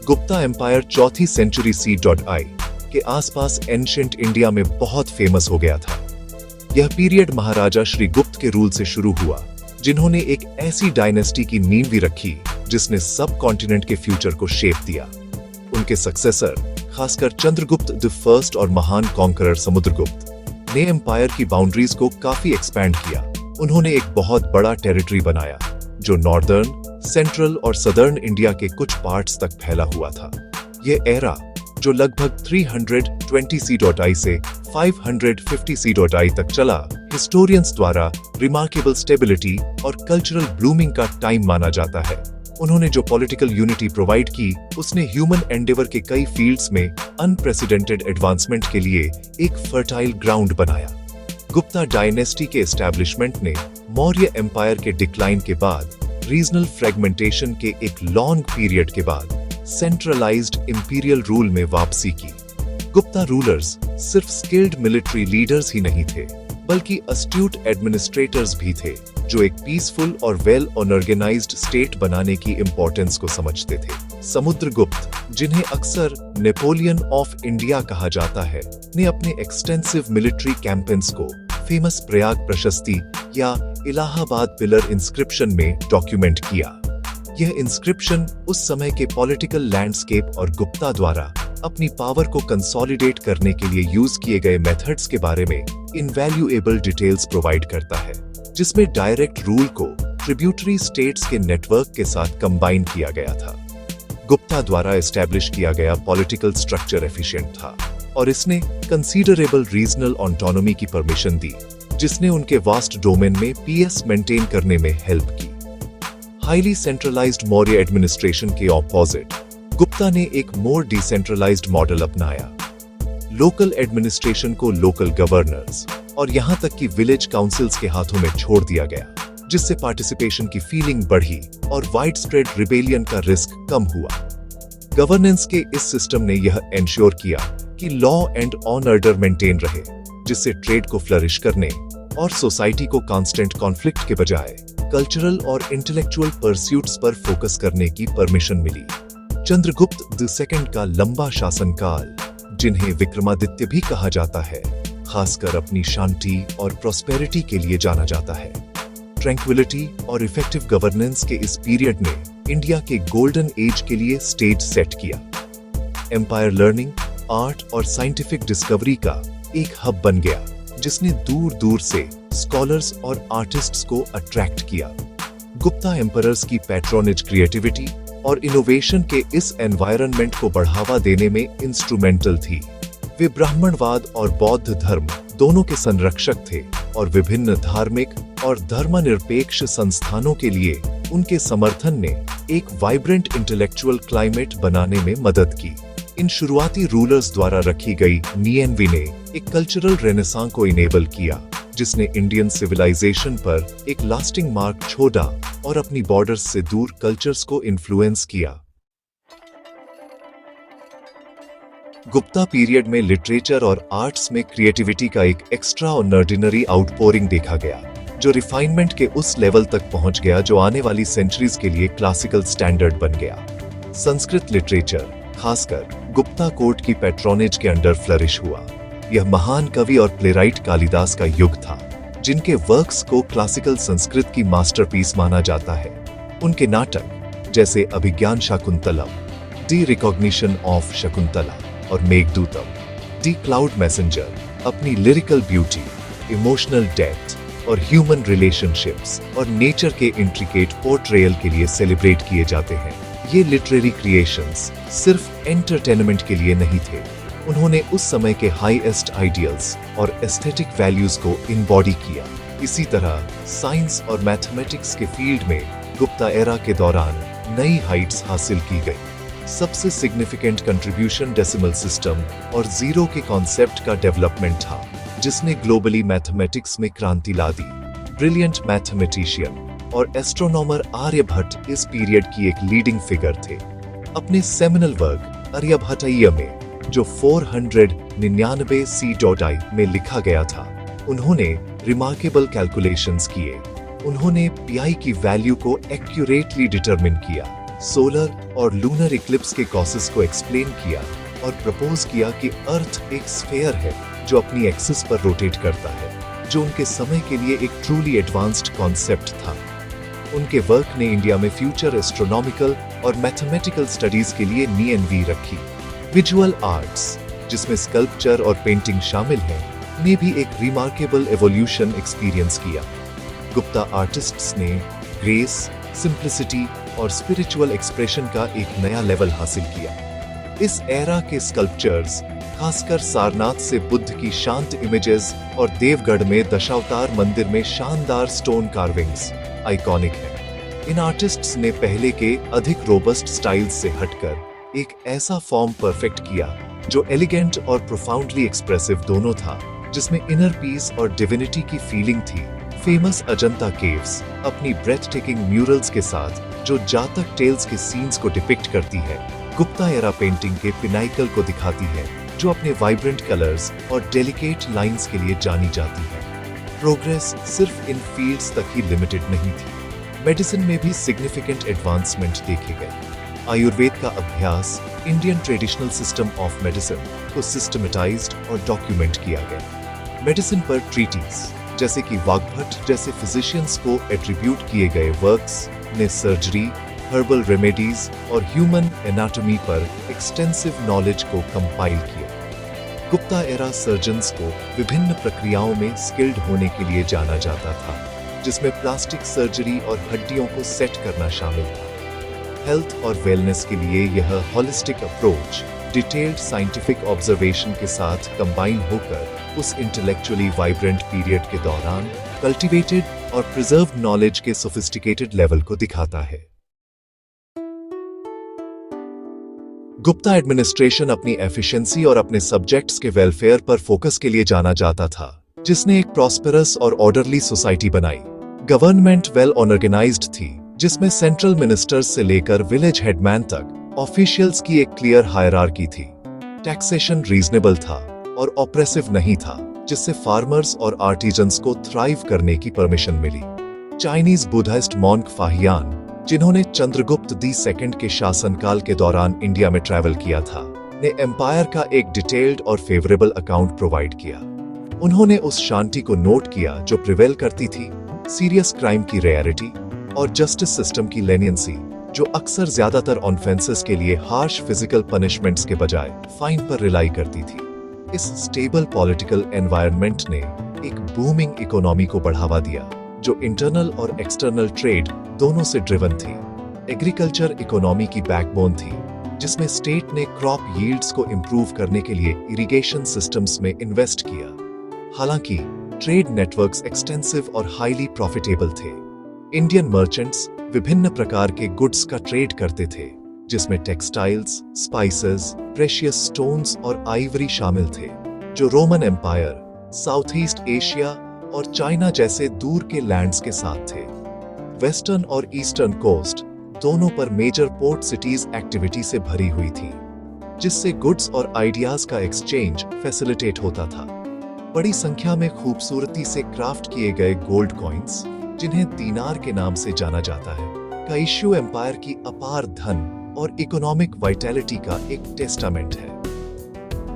Gupta empire चौथी century C.I के आसपास एंशिएंट इंडिया में बहुत फेमस हो गया था। यह पीरियड महाराजा श्री गुप्त के रूल से शुरू हुआ, जिन्होंने एक ऐसी डायनेस्टी की नींव भी रखी जिसने सब कॉन्टिनेंट के फ्यूचर को शेप दिया। उनके सक्सेसर, खासकर चंद्रगुप्त द फर्स्ट और महान कॉन्करर समुद्रगुप्त, ने एम्पायर की बाउंड्रीज को काफी एक्सपैंड किया। उन्होंने एक बहुत बड़ा टेरिटरी बनाया जो नॉर्दर्न, सेंट्रल और सदर्न इंडिया के कुछ पार्ट्स तक फैला हुआ था। यह एरा, जो लगभग 320 C.I से 550 C.I तक चला, हिस्टोरियंस द्वारा रिमार्केबल स्टेबिलिटी और कल्चरल ब्लूमिंग का टाइम माना जाता है। उन्होंने जो पॉलिटिकल यूनिटी प्रोवाइड की, उसने ह्यूमन एंडेवर के कई फील्ड्स में अनप्रेसिडेंटेड एडवांसमेंट के लिए एक फर्टाइल ग्राउंड बनाया। गुप्ता डायनेस्टी के एस्टैब्लिशमेंट ने मौर्य एम्पायर के डिक्लाइन के बाद, रीजनल फ्रेगमेंटेशन के एक लॉन्ग पीरियड के बाद, सेंट्रलाइज्ड इंपीरियल रूल में वापसी की। गुप्ता रूलर्स सिर्फ स्किल्ड मिलिट्री लीडर्स ही नहीं थे, बल्कि अस्ट्यूट एडमिनिस्ट्रेटर्स भी थे, जो एक पीसफुल और वेल ऑर्गेनाइज्ड स्टेट बनाने की इंपॉर्टेंस को समझते थे। समुद्रगुप्त, जिन्हें अक्सर नेपोलियन ऑफ इंडिया कहा जाता है, ने अपने एक्सटेंसिव मिलिट्री कैंपेन्स को फेमस प्रयाग प्रशस्ति या इलाहाबाद पिलर इंस्क्रिप्शन में डॉक्यूमेंट किया। यह इंस्क्रिप्शन उस समय के पॉलिटिकल लैंडस्केप और गुप्ता द्वारा अपनी पावर को कंसोलिडेट करने के लिए यूज किए गए मेथड्स के बारे में इनवैल्यूएबल डिटेल्स प्रोवाइड करता है, जिसमें डायरेक्ट रूल को ट्रिब्यूटरी स्टेट्स के नेटवर्क के साथ कंबाइन किया गया था। गुप्ता द्वारा एस्टैब्लिश किया गया पॉलिटिकल स्ट्रक्चर एफिशिएंट था और इसने कंसीडरेबल रीजनल ऑटोनॉमी की परमिशन दी, जिसने उनके वास्ट डोमेन में पीस मेंटेन करने में हेल्प की। हाईली सेंट्रलाइज्ड मौर्य एडमिनिस्ट्रेशन के ऑपोजिट, गुप्ता ने एक मोर डिसेंट्रलाइज्ड मॉडल अपनाया। लोकल एडमिनिस्ट्रेशन को लोकल गवर्नर्स और यहां तक कि विलेज काउंसिल्स के हाथों में छोड़ दिया गया, जिससे पार्टिसिपेशन की फीलिंग बढ़ी और वाइड स्प्रेड रिबेलियन का रिस्क कम हुआ। गवर्नेंस के इस सिस्टम ने यह एंश्योर किया कि लॉ एंड ऑर्डर मेंटेन रहे, जिससे ट्रेड को फ्लरिश करने और सोसाइटी को कांस्टेंट कॉन्फ्लिक्ट के बजाय कल्चरल और इंटेलेक्चुअल परस्यूट्स पर फोकस करने की परमिशन मिली। चंद्रगुप्त द सेकंड का लंबा शासनकाल, जिन्हें विक्रमादित्य भी कहा जाता है, खासकर अपनी शांति और प्रॉस्पेरिटी के लिए जाना जाता है। ट्रैंक्विलिटी और इफेक्टिव गवर्नेंस के इस पीरियड ने इंडिया के गोल्डन एज के लिए स्टेज सेट किया। एम्पायर लर्निंग, आर्ट और साइंटिफिक डिस्कवरी का एक हब बन गया, जिसने दूर दूर से स्कॉलर्स और आर्टिस्ट्स को अट्रैक्ट किया। गुप्ता एम्परर्स की पैट्रोनेज क्रिएटिविटी और इनोवेशन के इस एनवायरनमेंट को बढ़ावा देने में इंस्ट्रूमेंटल थी। वे ब्राह्मणवाद और बौद्ध धर्म दोनों के संरक्षक थे और विभिन्न धार्मिक और धर्मनिरपेक्ष संस्थानों के लिए उनके समर्थन ने एक वाइब्रेंट इंटेलेक्चुअल क्लाइमेट बनाने में मदद की। इन शुरुआती रूलर्स द्वारा रखी गई नीएनवी ने एक कल्चरल रेनेसां को इनेबल किया, जिसने इंडियन सिविलाइजेशन पर एक लास्टिंग मार्क छोड़ा और अपनी बॉर्डर्स से दूर कल्चर्स को इन्फ्लुएंस किया। गुप्ता पीरियड में लिटरेचर और आर्ट्स में क्रिएटिविटी का एक एक्स्ट्रा ऑर्डिनरी आउटपोरिंग देखा गया, जो रिफाइनमेंट के उस लेवल तक पहुंच गया जो आने वाली सेंचुरीज के लिए क्लासिकल स्टैंडर्ड बन गया। संस्कृत लिटरेचर, खासकर गुप्ता कोर्ट की पैट्रोनेज के अंडर फ्लरिश हुआ। यह महान कवि और प्लेराइट कालिदास का युग था, जिनके वर्क्स को क्लासिकल संस्कृत की मास्टरपीस माना जाता है। उनके नाटक जैसे अभिज्ञान शाकुंतलम, दी रिकॉग्निशन ऑफ शकुंतला और मेघदूतम, दी क्लाउड मैसेंजर अपनी लिरिकल ब्यूटी, इमोशनल डेप्थ और ह्यूमन रिलेशनशिप्स और नेचर के इंट्रिकेट पोर्ट्रेयल के लिए सेलिब्रेट किए जाते हैं। ये लिटरेरी क्रिएशंस सिर्फ एंटरटेनमेंट के लिए नहीं थे, उन्होंने उस समय के हाईएस्ट आइडियल्स और एस्थेटिक वैल्यूज को इनबॉडी किया। इसी तरह साइंस और मैथमेटिक्स के फील्ड में गुप्ता एरा के दौरान नई हाइट्स हासिल की गई। सबसे सिग्निफिकेंट कंट्रीब्यूशन डेसिमल सिस्टम और जीरो के कॉन्सेप्ट का डेवलपमेंट था, जिसने ग्लोबली मैथमेटिक्स में क्रांति ला दी। ब्रिलियंट मैथमेटिशियन और एस्ट्रोनॉमर आर्यभट्ट इस पीरियड की एक लीडिंग फिगर थे। अपने सेमिनल वर्क आर्यभट्टय्य में, जो 499 C.I में लिखा गया था, उन्होंने रिमार्केबल कैलकुलेशंस किए। उन्होंने पाई की वैल्यू को एक्यूरेटली डिटरमिन किया, सोलर और लूनर इक्लिप्स के कॉसेस को एक्सप्लेन किया और प्रपोज किया कि अर्थ एक स्फीयर है जो अपनी एक्सिस पर रोटेट करता है, जो उनके समय के लिए एक ट्रूली एडवांस्ड कॉन्सेप्ट था। उनके वर्क ने इंडिया में फ्यूचर एस्ट्रोनॉमिकल और मैथमेटिकल स्टडीज के लिए नींव रखी। विजुअल आर्ट्स, जिसमें स्कल्पचर और पेंटिंग शामिल है, ने भी एक रिमार्केबल एवोल्यूशन एक्सपीरियंस किया। गुप्ता आर्टिस्ट्स ने ग्रेस, सिंप्लिसिटी और स्पिरिचुअल एक्सप्रेशन का एक नया लेवल हासिल किया। इस एरा के स्कल्पचर्स, खासकर सारनाथ से बुद्ध की शांत इमेजेस और देवगढ़ में दशावतार मंदिर में शानदार स्टोन कार्विंग्स, आइकॉनिक है। इन आर्टिस्ट्स ने पहले के अधिक रोबस्ट स्टाइल्स से हटकर एक ऐसा फॉर्म परफेक्ट किया जो एलिगेंट और प्रोफाउंडली एक्सप्रेसिव दोनों था, जिसमें इनर पीस और डिविनिटी की फीलिंग थी। फेमस अजंता केव्स अपनी ब्रेथ टेकिंग म्यूरल्स के साथ, जो जातक टेल्स के सीन्स को डिपिक्ट करती है, गुप्ता एरा पेंटिंग के पिनाइकल को दिखाती है, जो अपने वाइब्रेंट कलर्स और डेलिकेट लाइंस के लिए जानी जाती है। प्रोग्रेस सिर्फ इन फील्ड्स तक ही लिमिटेड नहीं थी। मेडिसिन में भी सिग्निफिकेंट एडवांसमेंट देखे गए। आयुर्वेद का अभ्यास, Indian traditional system of medicine, को सिस्टमेटाइज्ड और डॉक्यूमेंट किया गया। मेडिसिन पर ट्रीटीज जैसे कि वाग्भट जैसे फिजिशियंस को एट्रीब्यूट किए गए वर्क्स ने सर्जरी, हर्बल रेमेडीज और ह्यूमन एनाटॉमी पर एक्सटेंसिव नॉलेज को कंपाइल किया। गुप्ता एरा सर्जन्स को विभिन्न प्रक्रियाओं में स्किल्ड होने के लिए जाना जाता था, जिसमें प्लास्टिक सर्जरी और हड्डियों को सेट करना शामिल था। हेल्थ और वेलनेस के लिए यह holistic approach detailed scientific observation के साथ कंबाइन होकर उस इंटेलेक्चुअली वाइब्रेंट पीरियड के दौरान कल्टीवेटेड और प्रिजर्व्ड नॉलेज के सोफिस्टिकेटेड लेवल को दिखाता है। गुप्ता एडमिनिस्ट्रेशन अपनी एफिशिएंसी और अपने सब्जेक्ट्स के वेलफेयर पर फोकस के लिए जाना जाता था, जिसने एक प्रॉस्पेरस और ऑर्डरली सोसाइटी बनाई। गवर्नमेंट वेल ऑर्गेनाइज्ड थी, जिसमें सेंट्रल मिनिस्टर्स से लेकर विलेज हेडमैन तक ऑफिशियल्स की एक क्लियर हायरार्की थी। टैक्सेशन रीजनेबल था और ऑप्रेसिव नहीं था, जिससे फार्मर्स और आर्टिजन्स को थ्राइव करने की परमिशन मिली। चाइनीज बुद्धिस्ट मॉन्क फाहियान, जिन्होंने चंद्रगुप्त दी सेकंड के शासनकाल के दौरान इंडिया में ट्रैवल किया था, ने एम्पायर का एक डिटेल्ड और फेवरेबल अकाउंट प्रोवाइड किया। उन्होंने उस शांति को नोट किया जो प्रिवेल करती थी, सीरियस क्राइम की रेयरिटी और जस्टिस सिस्टम की लेनियंसी, जो अक्सर ज्यादातर ऑफेंसेस के लिए हार्श फिजिकल पनिशमेंट्स के बजाय फाइन पर रिलाई करती थी। इस स्टेबल पॉलिटिकल एनवायरनमेंट ने एक बूमिंग इकोनॉमी को बढ़ावा दिया, जो इंटरनल और एक्सटर्नल ट्रेड दोनों से ड्रिवन थी। एग्रीकल्चर इकोनॉमी की बैकबोन थी, जिसमें स्टेट ने क्रॉप यील्ड्स को इंप्रूव करने के लिए इरिगेशन सिस्टम्स में इन्वेस्ट किया। हालांकि ट्रेड नेटवर्क्स एक्सटेंसिव और हाईली प्रॉफिटेबल थे। इंडियन मर्चेंट्स विभिन्न प्रकार के गुड्स का ट्रेड करते थे, जिसमें टेक्सटाइल्स, स्पाइसेस, प्रेशियस स्टोन्स और आइवरी शामिल थे, जो Roman Empire, South East Asia और चाइना जैसे दूर के लैंड्स के साथ थे। वेस्टर्न और ईस्टर्न कोस्ट दोनों पर मेजर पोर्ट सिटीज एक्टिविटी से भरी हुई थी, जिससे गुड्स और आइडियाज का एक्सचेंज फैसिलिटेट होता था। बड़ी संख्या में खूबसूरती से क्राफ्ट किए गए गोल्ड कॉइन्स, जिन्हें दीनार के नाम से जाना जाता है, का इश्यू एम्पायर की अपार धन और इकोनॉमिक वाइटैलिटी का एक टेस्टामेंट है।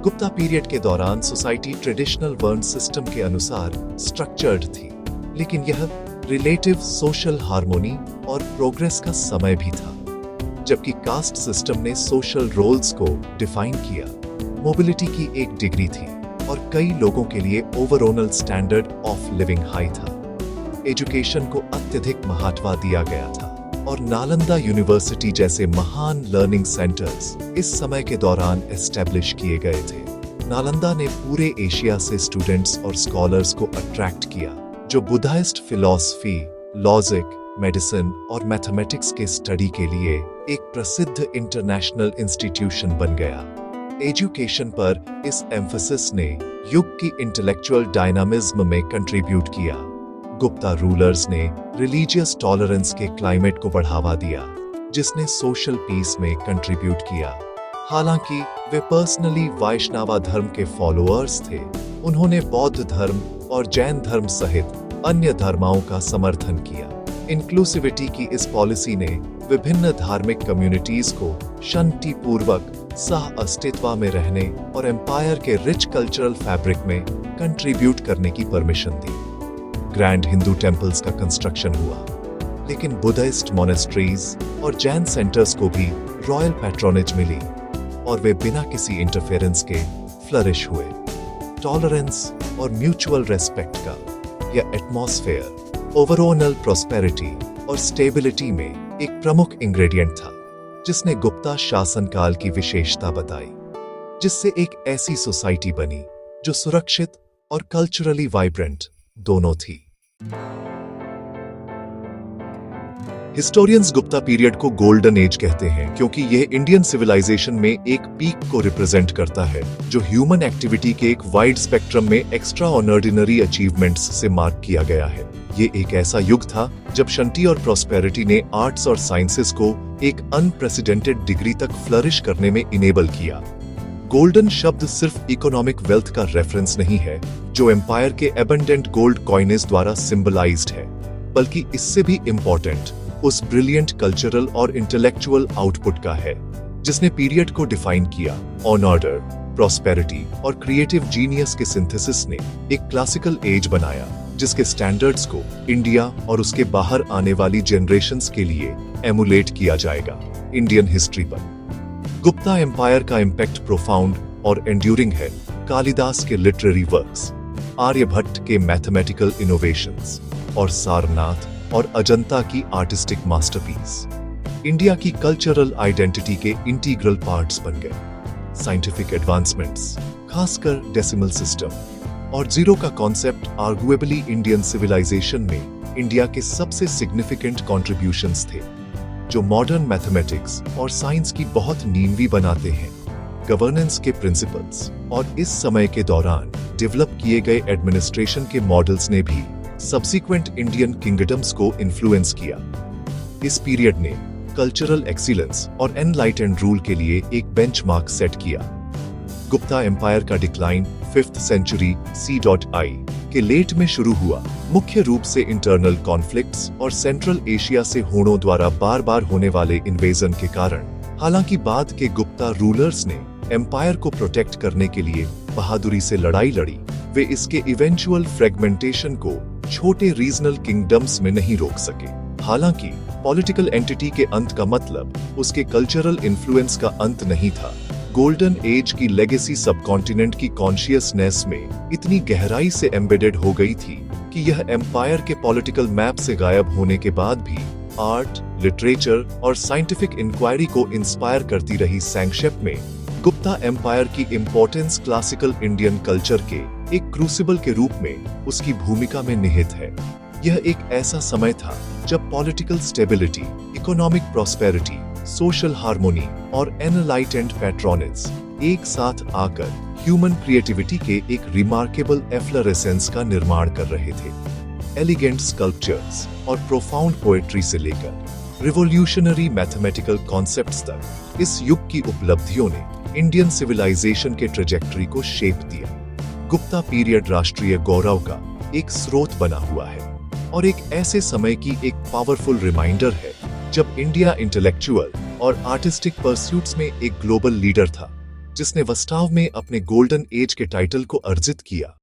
गुप्ता पीरियड के दौरान सोसाइटी ट्रेडिशनल वर्ण सिस्टम के अनुसार स्ट्रक्चर्ड थी, लेकिन यह रिलेटिव सोशल हार्मोनी और प्रोग्रेस का समय भी था। जबकि कास्ट सिस्टम ने सोशल रोल्स को डिफाइन किया, मोबिलिटी की एक डिग्री थी और कई लोगों के लिए overall standard of living high था। एजुकेशन को अत्यधिक महत्व दिया गया था और नालंदा यूनिवर्सिटी जैसे महान लर्निंग सेंटर्स इस समय के दौरान एस्टेब्लिश किए गए थे। नालंदा ने पूरे एशिया से स्टूडेंट्स और स्कॉलर्स को अट्रैक्ट किया, जो बुद्धिस्ट फिलॉसफी, लॉजिक, मेडिसिन और मैथमेटिक्स के स्टडी के लिए एक प्रसिद्ध इंटरनेशनल इंस्टीट्यूशन बन गया। एजुकेशन पर इस एम्फेसिस ने युग की इंटेलेक्चुअल डायनामिज्म में कंट्रीब्यूट किया। गुप्ता रूलर्स ने रिलीजियस टॉलरेंस के क्लाइमेट को बढ़ावा दिया, जिसने सोशल पीस में कंट्रीब्यूट किया। हालांकि वे पर्सनली वैष्णव धर्म के फॉलोअर्स थे, उन्होंने बौद्ध धर्म और जैन धर्म सहित अन्य धर्मों का समर्थन किया। इंक्लूसिविटी की इस पॉलिसी ने विभिन्न धार्मिक कम्युनिटीज को शांतिपूर्वक सह अस्तित्व में रहने और एम्पायर के रिच कल्चरल फैब्रिक में कंट्रीब्यूट करने की परमिशन दी। ग्रैंड हिंदू टेम्पल्स का कंस्ट्रक्शन हुआ, लेकिन बुद्धिस्ट मोनेस्ट्रीज और जैन सेंटर्स को भी रॉयल पैट्रोनेज मिली और वे बिना किसी इंटरफेरेंस के फ्लरिश हुए। टॉलरेंस और म्यूचुअल रेस्पेक्ट का यह एटमॉस्फेयर ओवरऑल प्रॉस्पेरिटी और स्टेबिलिटी में एक प्रमुख इंग्रेडिएंट था, जिसने गुप्ता शासनकाल की विशेषता बताई, जिससे एक ऐसी सोसाइटी बनी जो सुरक्षित और कल्चरली वाइब्रेंट दोनों थी। हिस्टोरियंस गुप्ता पीरियड को गोल्डन एज कहते हैं क्योंकि यह इंडियन सिविलाइजेशन में एक पीक को रिप्रेजेंट करता है, जो ह्यूमन एक्टिविटी के एक वाइड स्पेक्ट्रम में एक्स्ट्रा ऑर्डिनरी अचीवमेंट्स से मार्क किया गया है। ये एक ऐसा युग था जब शांति और प्रॉस्पेरिटी ने आर्ट्स और साइंसेस को एक अनप्रेसिडेंटेड डिग्री तक फ्लरिश करने में इनेबल किया। गोल्डन शब्द सिर्फ इकोनॉमिक वेल्थ का रेफरेंस नहीं है, जो एम्पायर के एबंडेंट गोल्ड कॉइनेज द्वारा सिंबलाइज्ड है, बल्कि इससे भी इम्पोर्टेंट उस ब्रिलियंट कल्चरल और इंटेलेक्चुअल आउटपुट का है जिसने पीरियड को डिफाइन किया। ऑन ऑर्डर, प्रॉस्पेरिटी और क्रिएटिव जीनियस के सिंथेसिस ने एक क्लासिकल एज बनाया, जिसके स्टैंडर्ड्स को इंडिया और उसके बाहर आने वाली जनरेशंस के लिए एमुलेट किया जाएगा। इंडियन हिस्ट्री पर गुप्ता एम्पायर का इम्पैक्ट प्रोफाउंड और एंड्यूरिंग है। कालिदास के लिटरेरी वर्क्स, आर्यभट्ट के मैथमेटिकल इनोवेशंस और सारनाथ और अजंता की आर्टिस्टिक मास्टरपीस इंडिया की कल्चरल आइडेंटिटी के इंटीग्रल पार्ट्स बन गए। साइंटिफिक एडवांसमेंट्स, खासकर डेसिमल सिस्टम और जीरो का कॉन्सेप्ट आर्गुएबली इंडियन सिविलाइजेशन में इंडिया के सबसे सिग्निफिकेंट कॉन्ट्रीब्यूशंस थे, जो मॉडर्न मैथमेटिक्स और साइंस की बहुत नींवी बनाते हैं। गवर्नेंस के प्रिंसिपल्स और इस समय के दौरान डेवलप किए गए एडमिनिस्ट्रेशन के मॉडल्स ने भी सब्सिक्वेंट इंडियन किंगडम्स को इन्फ्लुएंस किया। इस पीरियड ने कल्चरल एक्सीलेंस और एनलाइटेंड रूल के लिए एक बेंचमार्क सेट किया। गुप्ता एम्पायर का डिक्लाइन 5th सेंचुरी C.I. के लेट में शुरू हुआ, मुख्य रूप से इंटरनल कॉन्फ्लिक्ट्स और सेंट्रल एशिया से हुनों द्वारा बार बार होने वाले इन्वेजन के कारण। हालांकि बाद के गुप्ता रूलर्स ने एम्पायर को प्रोटेक्ट करने के लिए बहादुरी से लड़ाई लड़ी, वे इसके इवेंचुअल फ्रेगमेंटेशन को छोटे रीजनल किंगडम्स में नहीं रोक सके। हालांकि पॉलिटिकल एंटिटी के अंत का मतलब उसके कल्चरल इन्फ्लुएंस का अंत नहीं था। गोल्डन एज की लेगेसी सबकॉन्टिनेंट की कॉन्शियसनेस में इतनी गहराई से एम्बेडेड हो गई थी कि यह एम्पायर के पॉलिटिकल मैप से गायब होने के बाद भी आर्ट, लिटरेचर और साइंटिफिक इंक्वायरी को इंस्पायर करती रही। संक्षेप में, गुप्ता एम्पायर की इंपॉर्टेंस क्लासिकल इंडियन कल्चर के एक क्रूसिबल के रूप में उसकी भूमिका में निहित है। यह एक ऐसा समय था जब political stability, economic prosperity, social harmony और एनलाइटेंड पैट्रोनेज एक साथ आकर ह्यूमन क्रिएटिविटी के एक रिमार्केबल एफ्लोरेसेंस का निर्माण कर रहे थे। एलिगेंट स्कल्पचर्स और प्रोफाउंड पोएट्री से लेकर रिवोल्यूशनरी मैथमेटिकल कॉन्सेप्ट्स तक, इस युग की उपलब्धियों ने इंडियन सिविलाइजेशन के ट्रेजेक्टरी को शेप दिया। गुप्ता पीरियड राष्ट्रीय गौरव का एक स्रोत बना हुआ है और एक ऐसे समय की एक पावरफुल रिमाइंडर है जब इंडिया इंटेलेक्चुअल और आर्टिस्टिक परस्यूट्स में एक ग्लोबल लीडर था, जिसने वास्तव में अपने गोल्डन एज के टाइटल को अर्जित किया।